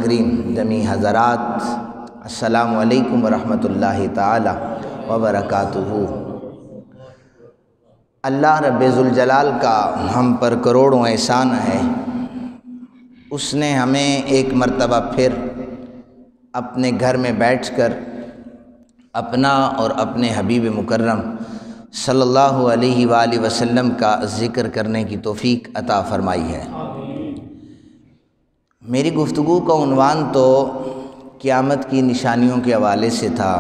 کریم جمی حضرات، السلام علیکم ورحمۃ اللہ تعالی وبرکاتہ۔ اللہ رب ذوالجلال کا ہم پر کروڑوں احسان ہے، اس نے ہمیں ایک مرتبہ پھر اپنے گھر میں بیٹھ کر اپنا اور اپنے حبیب مکرم صلی اللہ علیہ وآلہ وسلم کا ذکر کرنے کی توفیق عطا فرمائی ہے۔ میری گفتگو کا عنوان تو قیامت کی نشانیوں کے حوالے سے تھا،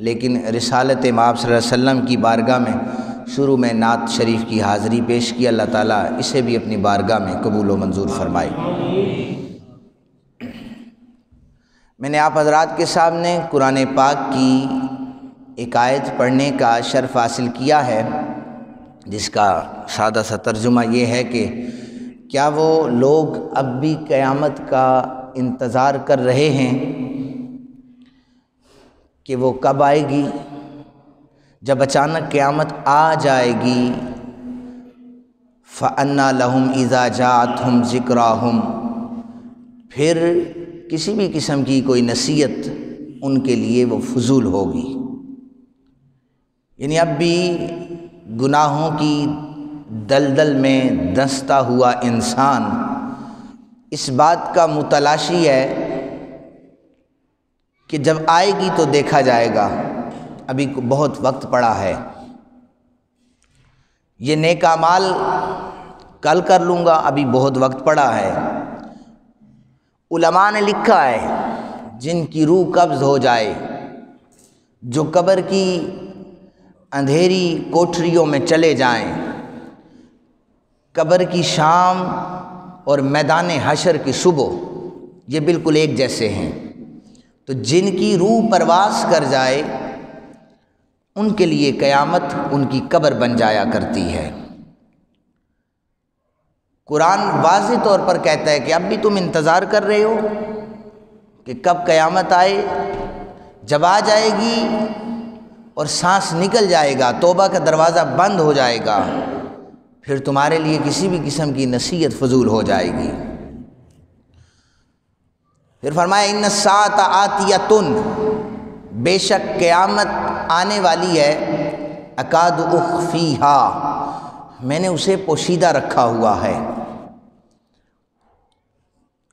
لیکن رسالت مآب صلی اللہ علیہ وسلم کی بارگاہ میں شروع میں نعت شریف کی حاضری پیش کی، اللہ تعالیٰ اسے بھی اپنی بارگاہ میں قبول و منظور فرمائے۔ میں نے آپ حضرات کے سامنے قرآن پاک کی ایک آیت پڑھنے کا شرف حاصل کیا ہے، جس کا سادہ سا ترجمہ یہ ہے کہ کیا وہ لوگ اب بھی قیامت کا انتظار کر رہے ہیں کہ وہ کب آئے گی؟ جب اچانک قیامت آ جائے گی، فَأَنَّىٰ لَهُمْ إِذَا جَاءَتْهُمْ ذِكْرَاهُمْ، پھر کسی بھی قسم کی کوئی نصیحت ان کے لیے وہ فضول ہوگی۔ یعنی اب بھی گناہوں کی دلدل میں دھنستا ہوا انسان اس بات کا متلاشی ہے کہ جب آئے گی تو دیکھا جائے گا، ابھی بہت وقت پڑا ہے، یہ نیک اعمال کل کر لوں گا، ابھی بہت وقت پڑا ہے۔ علماء نے لکھا ہے جن کی روح قبض ہو جائے، جو قبر کی اندھیری کوٹھریوں میں چلے جائیں، قبر کی شام اور میدان حشر کی صبح یہ بالکل ایک جیسے ہیں، تو جن کی روح پرواز کر جائے ان کے لیے قیامت ان کی قبر بن جایا کرتی ہے۔ قرآن واضح طور پر کہتا ہے کہ اب بھی تم انتظار کر رہے ہو کہ کب قیامت آئے، جب آ جائے گی اور سانس نکل جائے گا، توبہ کا دروازہ بند ہو جائے گا، پھر تمہارے لیے کسی بھی قسم کی نصیحت فضول ہو جائے گی۔ پھر فرمایا ان الساعۃ آتیۃ، بے شک قیامت آنے والی ہے، اکاد اخفیہا، میں نے اسے پوشیدہ رکھا ہوا ہے۔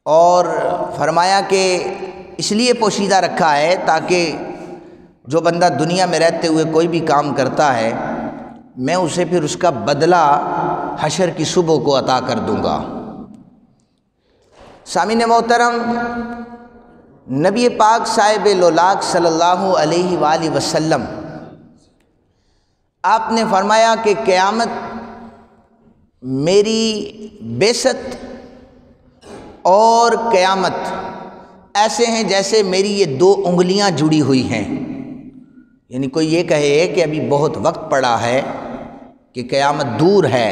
اور فرمایا کہ اس لیے پوشیدہ رکھا ہے تاکہ جو بندہ دنیا میں رہتے ہوئے کوئی بھی کام کرتا ہے، میں اسے پھر اس کا بدلہ حشر کی صبح کو عطا کر دوں گا۔ سامعین محترم، نبی پاک صاحب لولاک صلی اللہ علیہ وآلہ وسلم آپ نے فرمایا کہ قیامت میری بعثت اور قیامت ایسے ہیں جیسے میری یہ دو انگلیاں جڑی ہوئی ہیں۔ یعنی کوئی یہ کہے کہ ابھی بہت وقت پڑا ہے کہ قیامت دور ہے،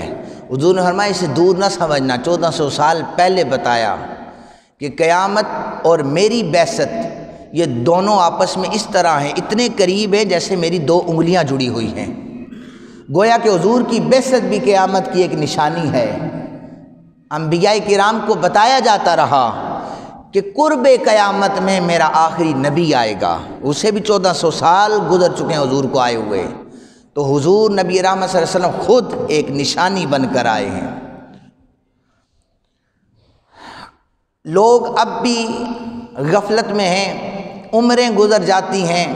حضور نے فرمایا اسے دور نہ سمجھنا، 1400 سال پہلے بتایا کہ قیامت اور میری بعثت یہ دونوں آپس میں اس طرح ہیں، اتنے قریب ہیں جیسے میری دو انگلیاں جڑی ہوئی ہیں۔ گویا کہ حضور کی بعثت بھی قیامت کی ایک نشانی ہے۔ انبیاء کرام کو بتایا جاتا رہا کہ قرب قیامت میں میرا آخری نبی آئے گا، اسے بھی 1400 سال گزر چکے ہیں حضور کو آئے ہوئے، تو حضور نبی رحمت صلی اللہ علیہ وسلم خود ایک نشانی بن کر آئے ہیں۔ لوگ اب بھی غفلت میں ہیں، عمریں گزر جاتی ہیں،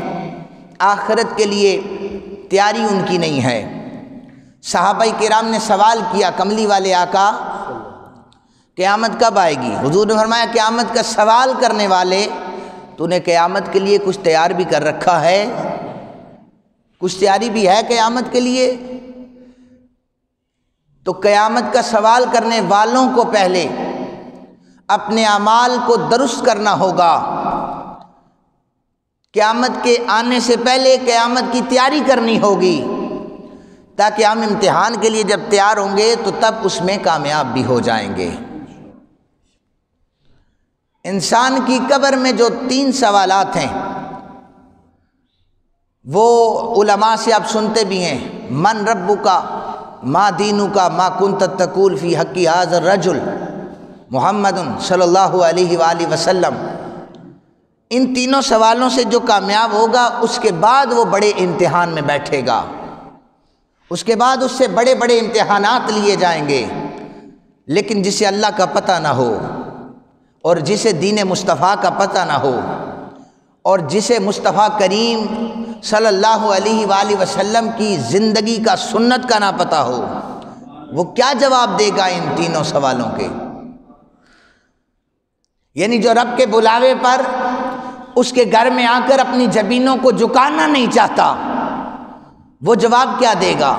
آخرت کے لیے تیاری ان کی نہیں ہے۔ صحابہ کرام نے سوال کیا، کملی والے آقا قیامت کب آئے گی؟ حضور نے فرمایا قیامت کا سوال کرنے والے، تو نے قیامت کے لیے کچھ تیار بھی کر رکھا ہے؟ کچھ تیاری بھی ہے قیامت کے لیے؟ تو قیامت کا سوال کرنے والوں کو پہلے اپنے اعمال کو درست کرنا ہوگا، قیامت کے آنے سے پہلے قیامت کی تیاری کرنی ہوگی، تاکہ ہم امتحان کے لیے جب تیار ہوں گے تو تب اس میں کامیاب بھی ہو جائیں گے۔ انسان کی قبر میں جو 3 سوالات ہیں وہ علماء سے آپ سنتے بھی ہیں، من ربک، ما دینک، ما کنت تقول فی حق ھذا الرجل، محمد صلی اللہ علیہ وآلہ وسلم، ان تینوں سوالوں سے جو کامیاب ہوگا اس کے بعد وہ بڑے امتحان میں بیٹھے گا، اس کے بعد اس سے بڑے بڑے امتحانات لیے جائیں گے۔ لیکن جسے اللہ کا پتہ نہ ہو اور جسے دین مصطفیٰ کا پتہ نہ ہو اور جسے مصطفیٰ کریم صلی اللہ علیہ وآلہ وسلم کی زندگی کا سنت کا نہ پتہ ہو، وہ کیا جواب دے گا ان تینوں سوالوں کے؟ یعنی جو رب کے بلاوے پر اس کے گھر میں آ کر اپنی جبینوں کو جھکانا نہیں چاہتا، وہ جواب کیا دے گا؟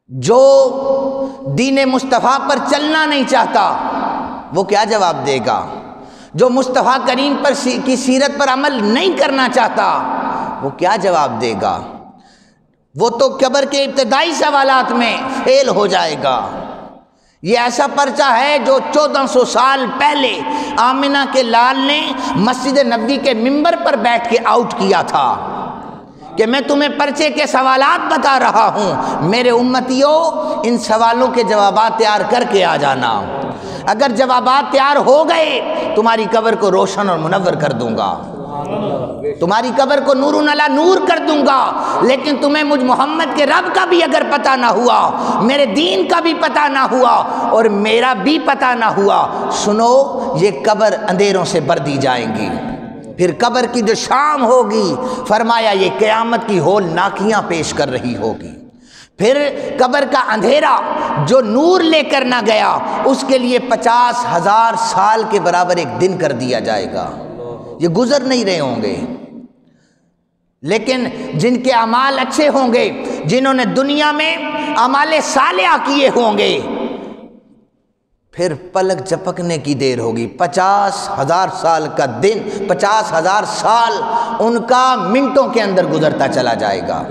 جو دین مصطفیٰ پر چلنا نہیں چاہتا وہ کیا جواب دے گا؟ جو مصطفیٰ کریم پر کی سیرت پر عمل نہیں کرنا چاہتا وہ کیا جواب دے گا؟ وہ تو قبر کے ابتدائی سوالات میں فیل ہو جائے گا۔ یہ ایسا پرچہ ہے جو 1400 سال پہلے آمنہ کے لال نے مسجد نبوی کے ممبر پر بیٹھ کے آؤٹ کیا تھا کہ میں تمہیں پرچے کے سوالات بتا رہا ہوں، میرے امتیوں ان سوالوں کے جوابات تیار کر کے آ جانا۔ اگر جوابات تیار ہو گئے تمہاری قبر کو روشن اور منور کر دوں گا، تمہاری قبر کو نور علی نور کر دوں گا۔ لیکن تمہیں مجھ محمد کے رب کا بھی اگر پتہ نہ ہوا، میرے دین کا بھی پتہ نہ ہوا اور میرا بھی پتہ نہ ہوا، سنو یہ قبر اندھیروں سے بھر دی جائیں گی۔ پھر قبر کی جو شام ہوگی، فرمایا یہ قیامت کی ہول ناکیاں پیش کر رہی ہوگی۔ پھر قبر کا اندھیرا جو نور لے کر نہ گیا اس کے لیے 50,000 سال کے برابر ایک دن کر دیا جائے گا۔ یہ گزر نہیں رہے ہوں گے، لیکن جن کے اعمال اچھے ہوں گے، جنہوں نے دنیا میں اعمال صالحہ کیے ہوں گے، پھر پلک جھپکنے کی دیر ہوگی۔ 50,000 سال کا دن، 50,000 سال ان کا منٹوں کے اندر گزرتا چلا جائے گا۔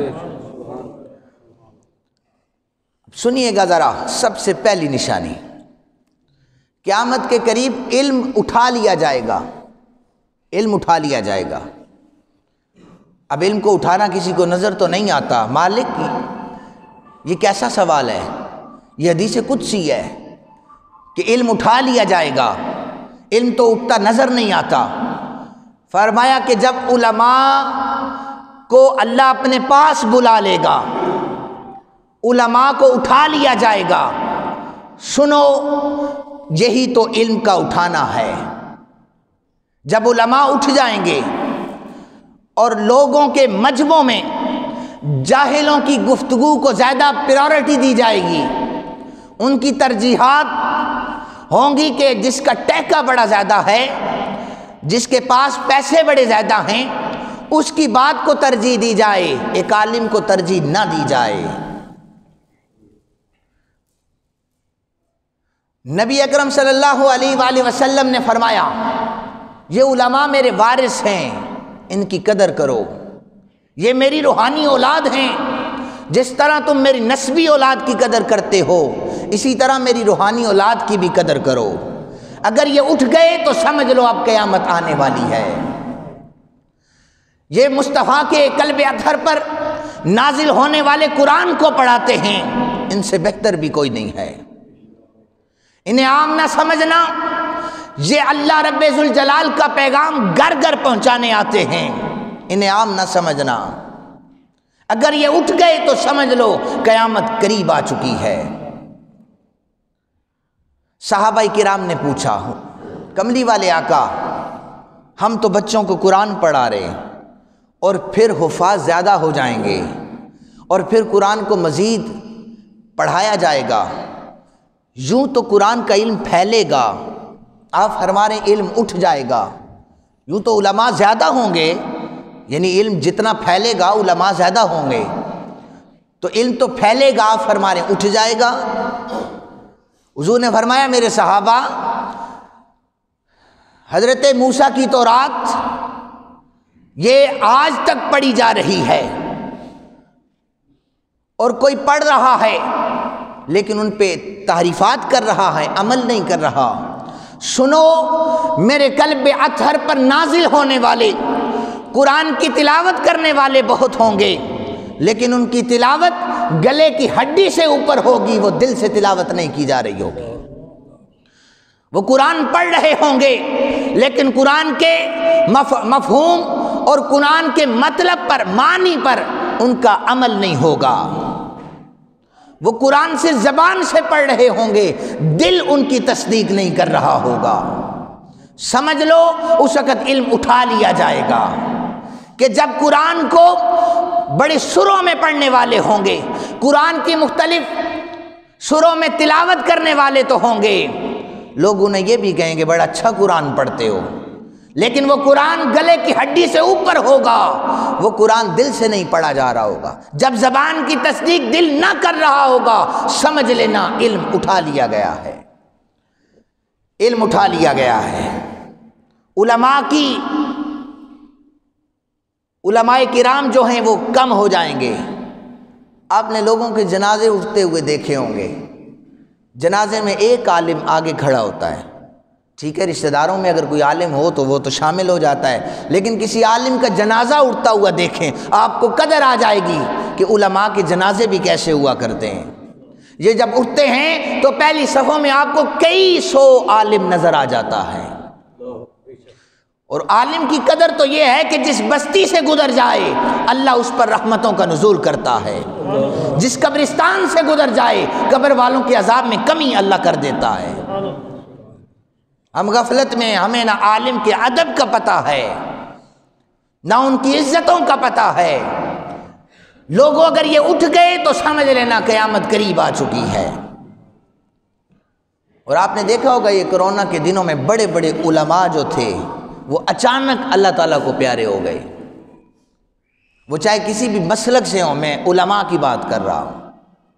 سنیے گا ذرا، سب سے پہلی نشانی قیامت کے قریب علم اٹھا لیا جائے گا، علم اٹھا لیا جائے گا۔ اب علم کو اٹھانا کسی کو نظر تو نہیں آتا، مالک یہ کیسا سوال ہے؟ یہ حدیث قدسی ہے کہ علم اٹھا لیا جائے گا، علم تو اٹھتا نظر نہیں آتا۔ فرمایا کہ جب علماء کو اللہ اپنے پاس بلا لے گا، علماء کو اٹھا لیا جائے گا، سنو یہی تو علم کا اٹھانا ہے۔ جب علماء اٹھ جائیں گے اور لوگوں کے مجمعوں میں جاہلوں کی گفتگو کو زیادہ پریورٹی دی جائے گی، ان کی ترجیحات ہوں گی کہ جس کا ٹیکہ بڑا زیادہ ہے، جس کے پاس پیسے بڑے زیادہ ہیں، اس کی بات کو ترجیح دی جائے، ایک عالم کو ترجیح نہ دی جائے۔ نبی اکرم صلی اللہ علیہ وآلہ وسلم نے فرمایا یہ علماء میرے وارث ہیں، ان کی قدر کرو، یہ میری روحانی اولاد ہیں۔ جس طرح تم میری نسبی اولاد کی قدر کرتے ہو، اسی طرح میری روحانی اولاد کی بھی قدر کرو۔ اگر یہ اٹھ گئے تو سمجھ لو اب قیامت آنے والی ہے۔ یہ مصطفیٰ کے قلب اطہر پر نازل ہونے والے قرآن کو پڑھاتے ہیں، ان سے بہتر بھی کوئی نہیں ہے۔ انہیں عام نہ سمجھنا، یہ اللہ رب ذوالجلال کا پیغام گھر گھر پہنچانے آتے ہیں، انہیں عام نہ سمجھنا۔ اگر یہ اٹھ گئے تو سمجھ لو قیامت قریب آ چکی ہے۔ صحابہ کرام نے پوچھا، کملی والے آقا ہم تو بچوں کو قرآن پڑھا رہے اور پھر حفاظ زیادہ ہو جائیں گے اور پھر قرآن کو مزید پڑھایا جائے گا، یوں تو قرآن کا علم پھیلے گا، آپ فرما رہے ہیں علم اٹھ جائے گا، یوں تو علماء زیادہ ہوں گے، یعنی علم جتنا پھیلے گا علماء زیادہ ہوں گے، تو علم تو پھیلے گا، آپ فرما رہے ہیں اٹھ جائے گا۔ حضور نے فرمایا میرے صحابہ، حضرت موسیٰ کی تورات یہ آج تک پڑھی جا رہی ہے اور کوئی پڑھ رہا ہے لیکن ان پہ تحریفات کر رہا ہے، عمل نہیں کر رہا۔ سنو میرے قلب اطہر پر نازل ہونے والے قرآن کی تلاوت کرنے والے بہت ہوں گے، لیکن ان کی تلاوت گلے کی ہڈی سے اوپر ہوگی، وہ دل سے تلاوت نہیں کی جا رہی ہوگی۔ وہ قرآن پڑھ رہے ہوں گے لیکن قرآن کے مفہوم اور قرآن کے مطلب پر، معنی پر ان کا عمل نہیں ہوگا۔ وہ قرآن سے زبان سے پڑھ رہے ہوں گے، دل ان کی تصدیق نہیں کر رہا ہوگا۔ سمجھ لو اس وقت علم اٹھا لیا جائے گا کہ جب قرآن کو بڑے سروں میں پڑھنے والے ہوں گے، قرآن کی مختلف سروں میں تلاوت کرنے والے تو ہوں گے، لوگ انہیں یہ بھی کہیں گے بڑا اچھا قرآن پڑھتے ہو، لیکن وہ قرآن گلے کی ہڈی سے اوپر ہوگا، وہ قرآن دل سے نہیں پڑھا جا رہا ہوگا۔ جب زبان کی تصدیق دل نہ کر رہا ہوگا، سمجھ لینا علم اٹھا لیا گیا ہے، علم اٹھا لیا گیا ہے۔ علماء کرام جو ہیں وہ کم ہو جائیں گے۔ آپ نے لوگوں کے جنازے اٹھتے ہوئے دیکھے ہوں گے، جنازے میں ایک عالم آگے کھڑا ہوتا ہے، ٹھیک ہے رشتہ داروں میں اگر کوئی عالم ہو تو وہ تو شامل ہو جاتا ہے، لیکن کسی عالم کا جنازہ اٹھتا ہوا دیکھیں، آپ کو قدر آ جائے گی کہ علماء کے جنازے بھی کیسے ہوا کرتے ہیں۔ یہ جب اٹھتے ہیں تو پہلی صفوں میں آپ کو کئی سو عالم نظر آ جاتا ہے، اور عالم کی قدر تو یہ ہے کہ جس بستی سے گزر جائے اللہ اس پر رحمتوں کا نزول کرتا ہے، جس قبرستان سے گزر جائے قبر والوں کے عذاب میں کمی اللہ کر دیتا ہے۔ ہم غفلت میں، ہمیں نہ عالم کے ادب کا پتہ ہے نہ ان کی عزتوں کا پتہ ہے۔ لوگوں اگر یہ اٹھ گئے تو سمجھ لینا قیامت قریب آ چکی ہے۔ اور آپ نے دیکھا ہوگا یہ کرونا کے دنوں میں بڑے بڑے علماء جو تھے وہ اچانک اللہ تعالیٰ کو پیارے ہو گئے، وہ چاہے کسی بھی مسلک سے ہوں، میں علماء کی بات کر رہا ہوں،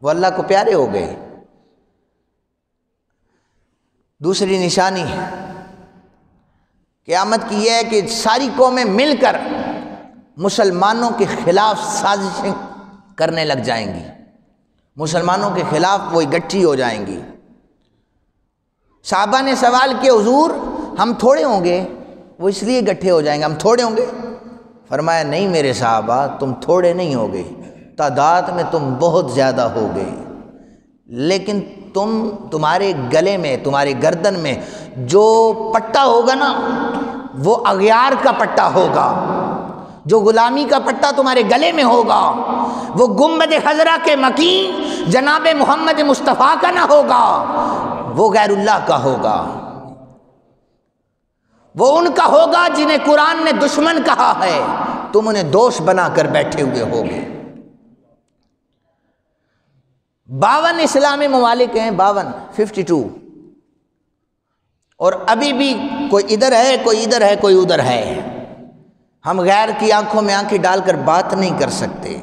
وہ اللہ کو پیارے ہو گئے۔ دوسری نشانی قیامت کی یہ ہے کہ ساری قومیں مل کر مسلمانوں کے خلاف سازشیں کرنے لگ جائیں گی، مسلمانوں کے خلاف وہ اکٹھی ہو جائیں گی۔ صحابہ نے سوال کیا حضور ہم تھوڑے ہوں گے؟ وہ اس لیے اکٹھے ہو جائیں گے، ہم تھوڑے ہوں گے؟ فرمایا نہیں میرے صحابہ، تم تھوڑے نہیں ہوگے، تعداد میں تم بہت زیادہ ہوگے، لیکن تمہارے گلے میں، تمہارے گردن میں جو پٹا ہوگا نا وہ اغیار کا پٹا ہوگا، جو غلامی کا پٹا تمہارے گلے میں ہوگا وہ گنبد خضرا کے مکین جناب محمد مصطفیٰ کا نہ ہوگا، وہ غیر اللہ کا ہوگا، وہ ان کا ہوگا جنہیں قرآن نے دشمن کہا ہے، تم انہیں دوست بنا کر بیٹھے ہوئے ہوگے۔ 52 اسلامی ممالک ہیں، 52 اور ابھی بھی کوئی ادھر ہے، کوئی ادھر ہے، کوئی ادھر ہے۔ ہم غیر کی آنکھوں میں آنکھیں ڈال کر بات نہیں کر سکتے۔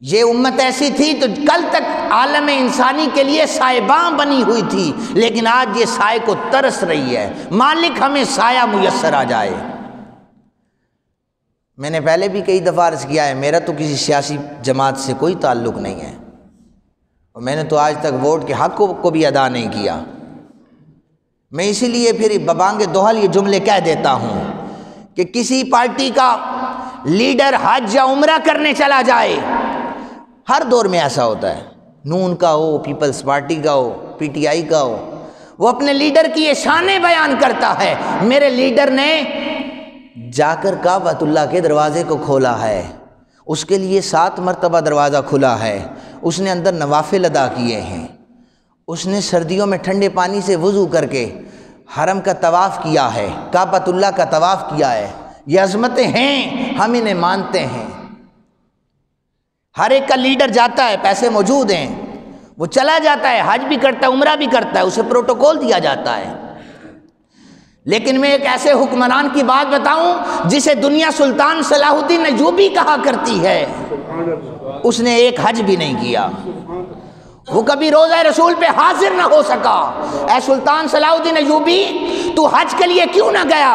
یہ امت ایسی تھی تو کل تک عالم انسانی کے لیے سائباں بنی ہوئی تھی، لیکن آج یہ سائے کو ترس رہی ہے، مالک ہمیں سایہ میسر آ جائے۔ میں نے پہلے بھی کئی دفعہ عرض کیا ہے، میرا تو کسی سیاسی جماعت سے کوئی تعلق نہیں ہے، اور میں نے تو آج تک ووٹ کے حق کو بھی ادا نہیں کیا۔ میں اسی لیے پھر ببانگ دوحل یہ جملے کہہ دیتا ہوں کہ کسی پارٹی کا لیڈر حج یا عمرہ کرنے چلا جائے، ہر دور میں ایسا ہوتا ہے، نون کا ہو، پیپلز پارٹی کا ہو، پی ٹی آئی کا ہو، وہ اپنے لیڈر کی یہ شانیں بیان کرتا ہے، میرے لیڈر نے جا کر کعبۃ اللہ کے دروازے کو کھولا ہے، اس کے لیے 7 مرتبہ دروازہ کھلا ہے، اس نے اندر نوافل ادا کیے ہیں، اس نے سردیوں میں ٹھنڈے پانی سے وضو کر کے حرم کا طواف کیا ہے، کعبۃ اللہ کا طواف کیا ہے۔ یہ عظمتیں ہیں، ہم انہیں مانتے ہیں۔ ہر ایک کا لیڈر جاتا ہے، پیسے موجود ہیں، وہ چلا جاتا ہے، حج بھی کرتا ہے، عمرہ بھی کرتا ہے، اسے پروٹوکول دیا جاتا ہے۔ لیکن میں ایک ایسے حکمران کی بات بتاؤں جسے دنیا سلطان صلاح الدین ایوبی کہا کرتی ہے، اس نے ایک حج بھی نہیں کیا، وہ کبھی روضہ رسول پہ حاضر نہ ہو سکا۔ اے سلطان صلاح الدین ایوبی تو حج کے لیے کیوں نہ گیا؟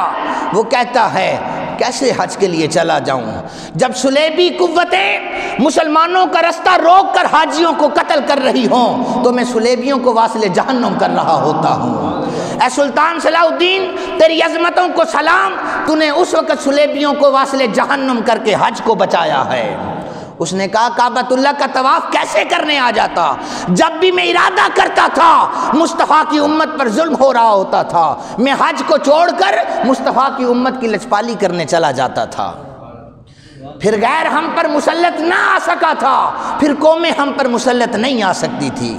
وہ کہتا ہے کیسے حج کے لیے چلا جاؤں جب صلیبی قوتیں مسلمانوں کا رستہ روک کر حاجیوں کو قتل کر رہی ہوں تو میں صلیبیوں کو واصل جہنم کر رہا ہوتا ہوں۔ اے سلطان صلاح الدین تیری عظمتوں کو سلام، تو نے اس وقت صلیبیوں کو واصل جہنم کر کے حج کو بچایا ہے۔ اس نے کہا کعبۃ اللہ کا طواف کیسے کرنے آ جاتا؟ جب بھی میں ارادہ کرتا تھا مصطفیٰ کی امت پر ظلم ہو رہا ہوتا تھا، میں حج کو چھوڑ کر مصطفیٰ کی امت کی لچپالی کرنے چلا جاتا تھا، پھر غیر ہم پر مسلط نہ آ سکا تھا، پھر قومیں ہم پر مسلط نہیں آ سکتی تھی۔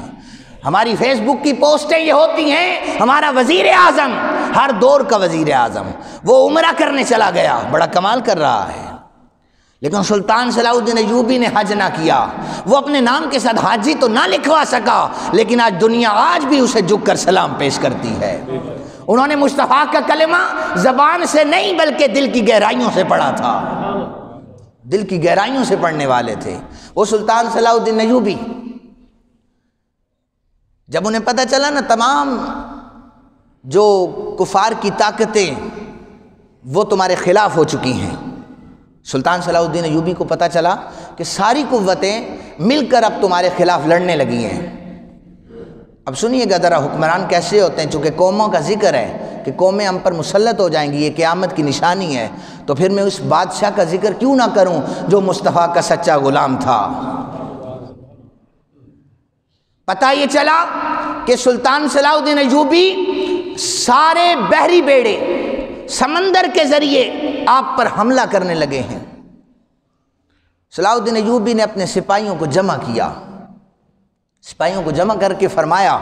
ہماری فیس بک کی پوسٹیں یہ ہوتی ہیں، ہمارا وزیر اعظم، ہر دور کا وزیر اعظم، وہ عمرہ کرنے چلا گیا، بڑا کمال کر رہا ہے، لیکن سلطان صلاح الدین ایوبی نے حج نہ کیا۔ وہ اپنے نام کے ساتھ حاجی تو نہ لکھوا سکا، لیکن آج دنیا آج بھی اسے جھک کر سلام پیش کرتی ہے۔ انہوں نے مصطفیٰ کا کلمہ زبان سے نہیں بلکہ دل کی گہرائیوں سے پڑھا تھا، دل کی گہرائیوں سے پڑھنے والے تھے وہ سلطان صلاح الدین ایوبی۔ جب انہیں پتہ چلا نا تمام جو کفار کی طاقتیں وہ تمہارے خلاف ہو چکی ہیں، سلطان صلاح الدین ایوبی کو پتہ چلا کہ ساری قوتیں مل کر اب تمہارے خلاف لڑنے لگی ہیں۔ اب سنیے گا ذرا حکمران کیسے ہوتے ہیں، چونکہ قوموں کا ذکر ہے کہ قومیں ہم پر مسلط ہو جائیں گی، یہ قیامت کی نشانی ہے، تو پھر میں اس بادشاہ کا ذکر کیوں نہ کروں جو مصطفیٰ کا سچا غلام تھا۔ پتہ یہ چلا کہ سلطان صلاح الدین ایوبی سارے بحری بیڑے سمندر کے ذریعے آپ پر حملہ کرنے لگے ہیں۔ صلاح الدین ایوبی نے اپنے سپاہیوں کو جمع کیا، سپاہیوں کو جمع کر کے فرمایا،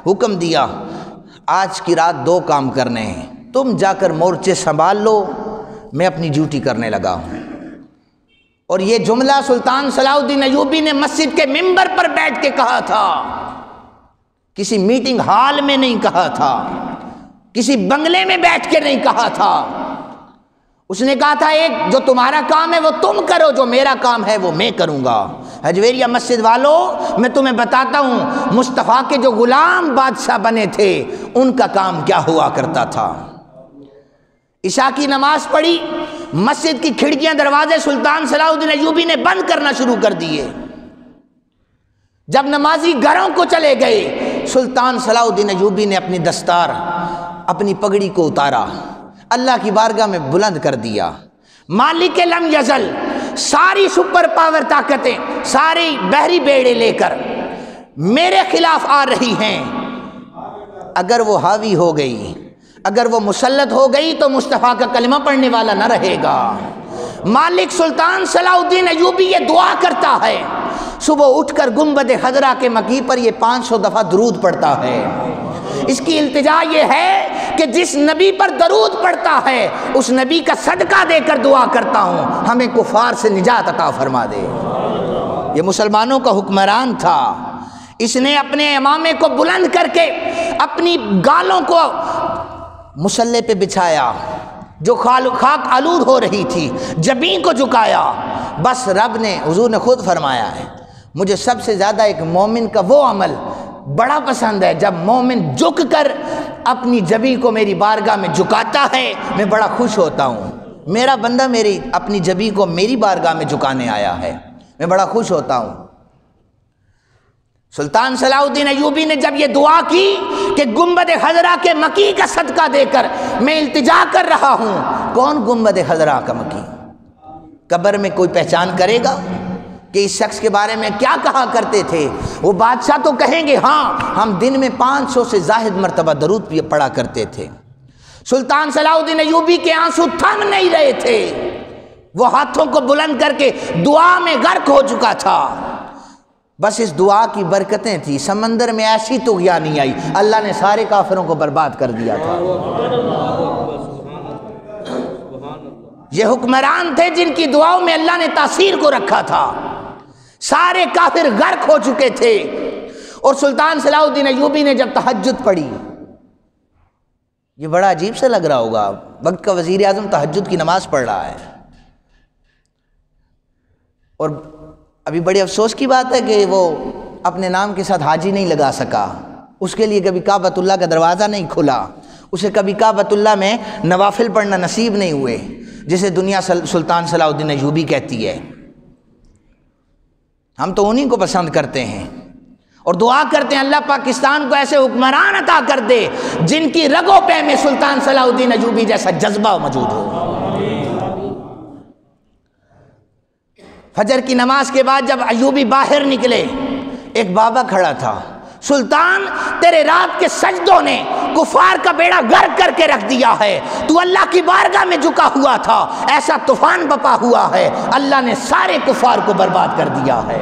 حکم دیا، آج کی رات دو کام کرنے ہیں، تم جا کر مورچے سنبھال لو، میں اپنی ڈیوٹی کرنے لگا ہوں۔ اور یہ جملہ سلطان صلاح الدین ایوبی نے مسجد کے ممبر پر بیٹھ کے کہا تھا، کسی میٹنگ ہال میں نہیں کہا تھا، کسی بنگلے میں بیٹھ کے نہیں کہا تھا۔ اس نے کہا تھا ایک جو تمہارا کام ہے وہ تم کرو، جو میرا کام ہے وہ میں کروں گا۔ حجویریہ مسجد والوں، میں تمہیں بتاتا ہوں مصطفیٰ کے جو غلام بادشاہ بنے تھے ان کا کام کیا ہوا کرتا تھا۔ عشاء کی نماز پڑھی، مسجد کی کھڑکیاں دروازے سلطان صلاح الدین ایوبی نے بند کرنا شروع کر دیے۔ جب نمازی گھروں کو چلے گئے، سلطان صلاح الدین ایوبی نے اپنی دستار، اپنی پگڑی کو اتارا، اللہ کی بارگاہ میں بلند کر دیا، مالک لم یزل، ساری سپر پاور طاقتیں، ساری بحری بیڑے لے کر میرے خلاف آ رہی ہیں، اگر وہ حاوی ہو گئی، اگر وہ مسلط ہو گئی تو مصطفیٰ کا کلمہ پڑھنے والا نہ رہے گا۔ مالک سلطان صلاح الدین ایوبی یہ دعا کرتا ہے، صبح اٹھ کر گنبد خضرا کے مکی پر یہ 500 دفعہ درود پڑھتا ہے۔ اس کی التجا یہ ہے کہ جس نبی پر درود پڑھتا ہے اس نبی کا صدقہ دے کر دعا کرتا ہوں ہمیں کفار سے نجات عطا فرما دے۔ یہ مسلمانوں کا حکمران تھا، اس نے اپنے امامے کو بلند کر کے اپنی گالوں کو مسلح پہ بچھایا جو خاک آلود ہو رہی تھی، جبین کو جھکایا۔ بس رب نے، حضور نے خود فرمایا ہے، مجھے سب سے زیادہ ایک مومن کا وہ عمل بڑا پسند ہے جب مومن جھک کر اپنی جبین کو میری بارگاہ میں جھکاتا ہے، میں بڑا خوش ہوتا ہوں۔ میرا بندہ میری اپنی جبین کو میری بارگاہ میں جھکانے آیا ہے، میں بڑا خوش ہوتا ہوں۔ سلطان صلاح الدین ایوبی نے جب یہ دعا کی کہ گنبد خضرا کے مکی کا صدقہ دے کر میں التجا کر رہا ہوں، کون گنبد خضرا کا مکی؟ قبر میں کوئی پہچان کرے گا کہ اس شخص کے بارے میں کیا کہا کرتے تھے؟ وہ بادشاہ تو کہیں گے ہاں ہم دن میں 500 سے زائد مرتبہ درود پڑھا کرتے تھے۔ سلطان صلاح الدین ایوبی کے آنسو تھم نہیں رہے تھے، وہ ہاتھوں کو بلند کر کے دعا میں غرق ہو چکا تھا۔ بس اس دعا کی برکتیں تھی، سمندر میں ایسی طغیانی آئی، اللہ نے سارے کافروں کو برباد کر دیا تھا۔ یہ حکمران تھے جن کی دعاؤں میں اللہ نے تاثیر کو رکھا تھا، سارے کافر غرق ہو چکے تھے۔ اور سلطان صلاح الدین ایوبی نے جب تہجد پڑھی، یہ بڑا عجیب سے لگ رہا ہوگا، وقت کا وزیر اعظم تہجد کی نماز پڑھ رہا ہے، اور ابھی بڑے افسوس کی بات ہے کہ وہ اپنے نام کے ساتھ حاجی نہیں لگا سکا، اس کے لیے کبھی کعبۃ اللہ کا دروازہ نہیں کھلا، اسے کبھی کعبۃ اللہ میں نوافل پڑھنا نصیب نہیں ہوئے، جسے دنیا سلطان صلاح الدین ایوبی کہتی ہے۔ ہم تو انہی کو پسند کرتے ہیں اور دعا کرتے ہیں اللہ پاکستان کو ایسے حکمران عطا کر دے جن کی رگوں پہ میں سلطان صلاح الدین ایوبی جیسا جذبہ موجود ہو۔ فجر کی نماز کے بعد جب ایوبی باہر نکلے، ایک بابا کھڑا تھا، سلطان تیرے رات کے سجدوں نے کفار کا بیڑا غرق کر کے رکھ دیا ہے، تو اللہ کی بارگاہ میں جھکا ہوا تھا، ایسا طوفان بپا ہوا ہے، اللہ نے سارے کفار کو برباد کر دیا ہے۔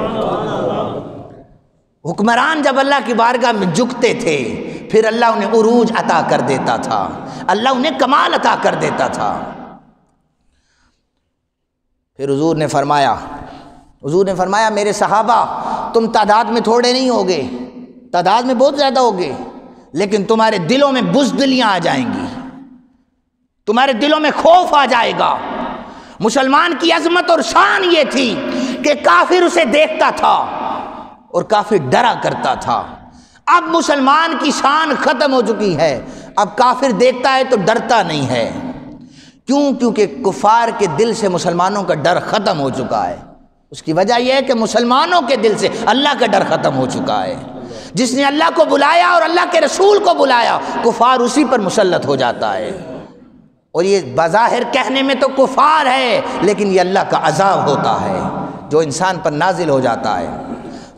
حکمران جب اللہ کی بارگاہ میں جھکتے تھے پھر اللہ انہیں عروج عطا کر دیتا تھا، اللہ انہیں کمال عطا کر دیتا تھا۔ پھر حضور نے فرمایا میرے صحابہ تم تعداد میں تھوڑے نہیں ہوگے، تعداد میں بہت زیادہ ہوگے، لیکن تمہارے دلوں میں بزدلیاں آ جائیں گی، تمہارے دلوں میں خوف آ جائے گا۔ مسلمان کی عظمت اور شان یہ تھی کہ کافر اسے دیکھتا تھا اور کافر ڈرا کرتا تھا۔ اب مسلمان کی شان ختم ہو چکی ہے، اب کافر دیکھتا ہے تو ڈرتا نہیں ہے۔ کیوں؟ کیونکہ کفار کے دل سے مسلمانوں کا ڈر ختم ہو چکا ہے۔ اس کی وجہ یہ ہے کہ مسلمانوں کے دل سے اللہ کا ڈر ختم ہو چکا ہے۔ جس نے اللہ کو بلایا اور اللہ کے رسول کو بلایا، کفار اسی پر مسلط ہو جاتا ہے۔ اور یہ بظاہر کہنے میں تو کفار ہے، لیکن یہ اللہ کا عذاب ہوتا ہے جو انسان پر نازل ہو جاتا ہے۔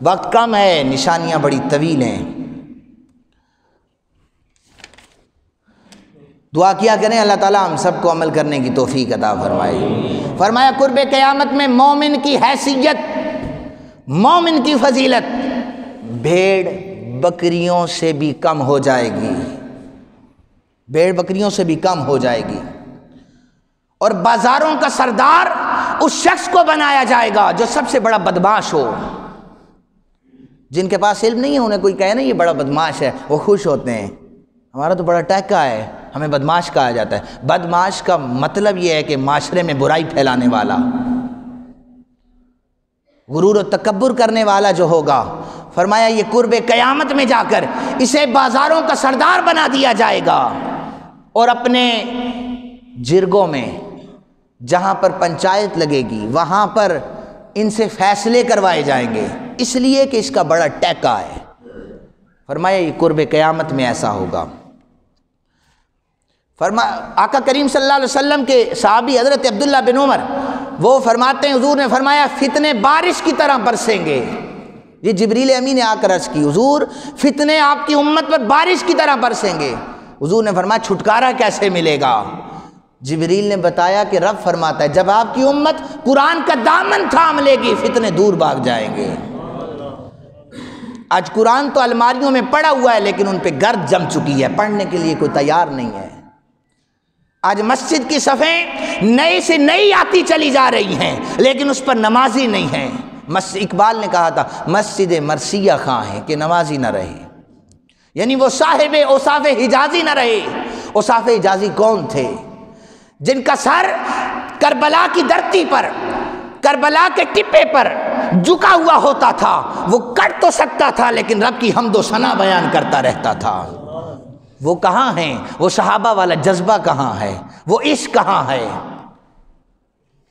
وقت کم ہے، نشانیاں بڑی طویل ہیں، دعا کیا کریں اللہ تعالیٰ ہم سب کو عمل کرنے کی توفیق عطا فرمائے۔ فرمایا قرب قیامت میں مومن کی حیثیت، مومن کی فضیلت بھیڑ بکریوں سے بھی کم ہو جائے گی، بھیڑ بکریوں سے بھی کم ہو جائے گی۔ اور بازاروں کا سردار اس شخص کو بنایا جائے گا جو سب سے بڑا بدمعاش ہو۔ جن کے پاس علم نہیں ہے انہیں کوئی کہے نا یہ بڑا بدمعاش ہے، وہ خوش ہوتے ہیں، ہمارا تو بڑا ٹیکا ہے، ہمیں بدمعاش کہا جاتا ہے۔ بدمعاش کا مطلب یہ ہے کہ معاشرے میں برائی پھیلانے والا، غرور و تکبر کرنے والا جو ہوگا۔ فرمایا یہ قرب قیامت میں جا کر اسے بازاروں کا سردار بنا دیا جائے گا، اور اپنے جرگوں میں جہاں پر پنچایت لگے گی وہاں پر ان سے فیصلے کروائے جائیں گے، اس لیے کہ اس کا بڑا ٹیکا ہے۔ فرمایا یہ قرب قیامت میں ایسا ہوگا۔ آقا کریم صلی اللہ علیہ وسلم کے صحابی حضرت عبداللہ بن عمر وہ فرماتے ہیں حضور نے فرمایا فتنے بارش کی طرح برسیں گے۔ یہ جبریل امین نے آ کر عرض کی حضور فتنے آپ کی امت پر بارش کی طرح برسیں گے۔ حضور نے فرمایا چھٹکارا کیسے ملے گا؟ جبریل نے بتایا کہ رب فرماتا ہے جب آپ کی امت قرآن کا دامن تھام لے گی فتنے دور بھاگ جائیں گے۔ آج قرآن تو الماریوں میں پڑا ہوا ہے لیکن ان پہ گرد جم چکی ہے، پڑھنے کے لیے کوئی تیار نہیں ہے۔ آج مسجد کی صفیں نئی سے نئی آتی چلی جا رہی ہیں لیکن اس پر نمازی نہیں ہیں۔ اقبال نے کہا تھا مسجد مرثیہ خواہ ہے کہ نمازی نہ رہے، یعنی وہ صاحب اوصاف حجازی نہ رہے۔ اوصاف حجازی کون تھے؟ جن کا سر کربلا کی دھرتی پر، کربلا کے ٹپے پر جھکا ہوا ہوتا تھا، وہ کٹ تو سکتا تھا لیکن رب کی حمد و ثنا بیان کرتا رہتا تھا۔ وہ کہاں ہیں؟ وہ صحابہ والا جذبہ کہاں ہے؟ وہ عشق کہاں ہے؟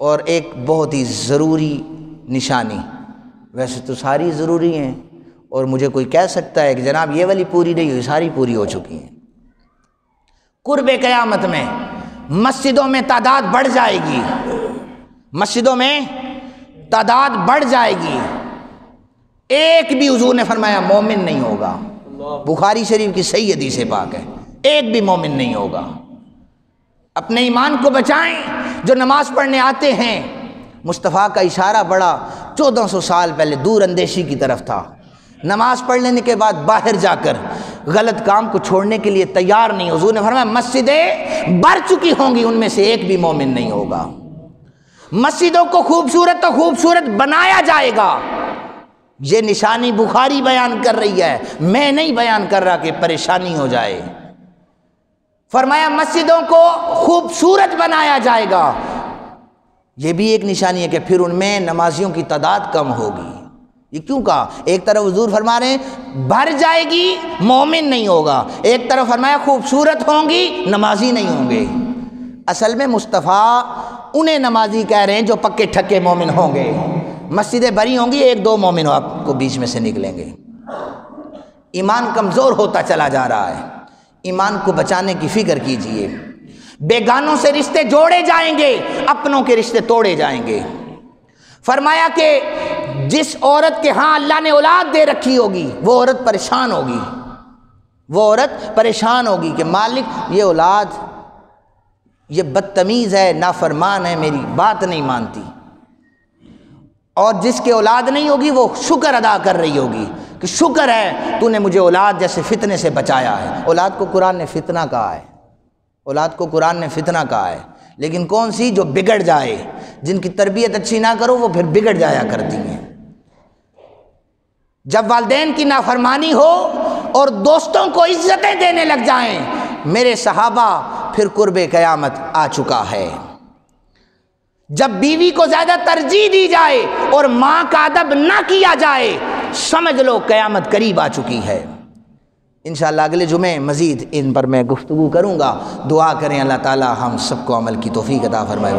اور ایک بہت ہی ضروری نشانی، ویسے تو ساری ضروری ہیں اور مجھے کوئی کہہ سکتا ہے کہ جناب یہ والی پوری نہیں ہوئی، ساری پوری ہو چکی ہیں۔ قرب قیامت میں مسجدوں میں تعداد بڑھ جائے گی، مسجدوں میں تعداد بڑھ جائے گی، ایک بھی حضور نے فرمایا مومن نہیں ہوگا۔ بخاری شریف کی صحیح حدیث پاک ہے، ایک بھی مومن نہیں ہوگا۔ اپنے ایمان کو بچائیں۔ جو نماز پڑھنے آتے ہیں، مصطفیٰ کا اشارہ بڑا 1400 سال پہلے دور اندیشی کی طرف تھا۔ نماز پڑھ لینے کے بعد باہر جا کر غلط کام کو چھوڑنے کے لیے تیار نہیں۔ حضور نے فرمایا مسجدیں بھر چکی ہوں گی، ان میں سے ایک بھی مومن نہیں ہوگا۔ مسجدوں کو خوبصورت تو خوبصورت بنایا جائے گا، یہ نشانی بخاری بیان کر رہی ہے، میں نہیں بیان کر رہا کہ پریشانی ہو جائے۔ فرمایا مسجدوں کو خوبصورت بنایا جائے گا، یہ بھی ایک نشانی ہے کہ پھر ان میں نمازیوں کی تعداد کم ہوگی۔ یہ کیوں کہا؟ ایک طرف حضور فرما رہے ہیں بھر جائے گی مومن نہیں ہوگا، ایک طرف فرمایا خوبصورت ہوں گی نمازی نہیں ہوں گے۔ اصل میں مصطفیٰ انہیں نمازی کہہ رہے ہیں جو پکے ٹھکے مومن ہوں گے۔ مسجدیں بھری ہوں گی، ایک دو مومن آپ کو بیچ میں سے نکلیں گے۔ ایمان کمزور ہوتا چلا جا رہا ہے، ایمان کو بچانے کی فکر کیجئے۔ بیگانوں سے رشتے جوڑے جائیں گے، اپنوں کے رشتے توڑے جائیں گے۔ فرمایا کہ جس عورت کے ہاں اللہ نے اولاد دے رکھی ہوگی وہ عورت پریشان ہوگی، وہ عورت پریشان ہوگی کہ مالک یہ اولاد یہ بدتمیز ہے، نافرمان ہے، میری بات نہیں مانتی۔ اور جس کے اولاد نہیں ہوگی وہ شکر ادا کر رہی ہوگی کہ شکر ہے تو نے مجھے اولاد جیسے فتنے سے بچایا ہے۔ اولاد کو قرآن نے فتنہ کہا ہے، اولاد کو قرآن نے فتنہ کہا ہے، لیکن کون سی؟ جو بگڑ جائے، جن کی تربیت اچھی نہ کرو وہ پھر بگڑ جایا کرتی ہیں۔ جب والدین کی نافرمانی ہو اور دوستوں کو عزتیں دینے لگ جائیں، میرے صحابہ پھر قرب قیامت آ چکا ہے۔ جب بیوی کو زیادہ ترجیح دی جائے اور ماں کا ادب نہ کیا جائے، سمجھ لو قیامت قریب آ چکی ہے۔ انشاءاللہ اگلے جمعے مزید ان پر میں گفتگو کروں گا۔ دعا کریں اللہ تعالی ہم سب کو عمل کی توفیق عطا فرمائے۔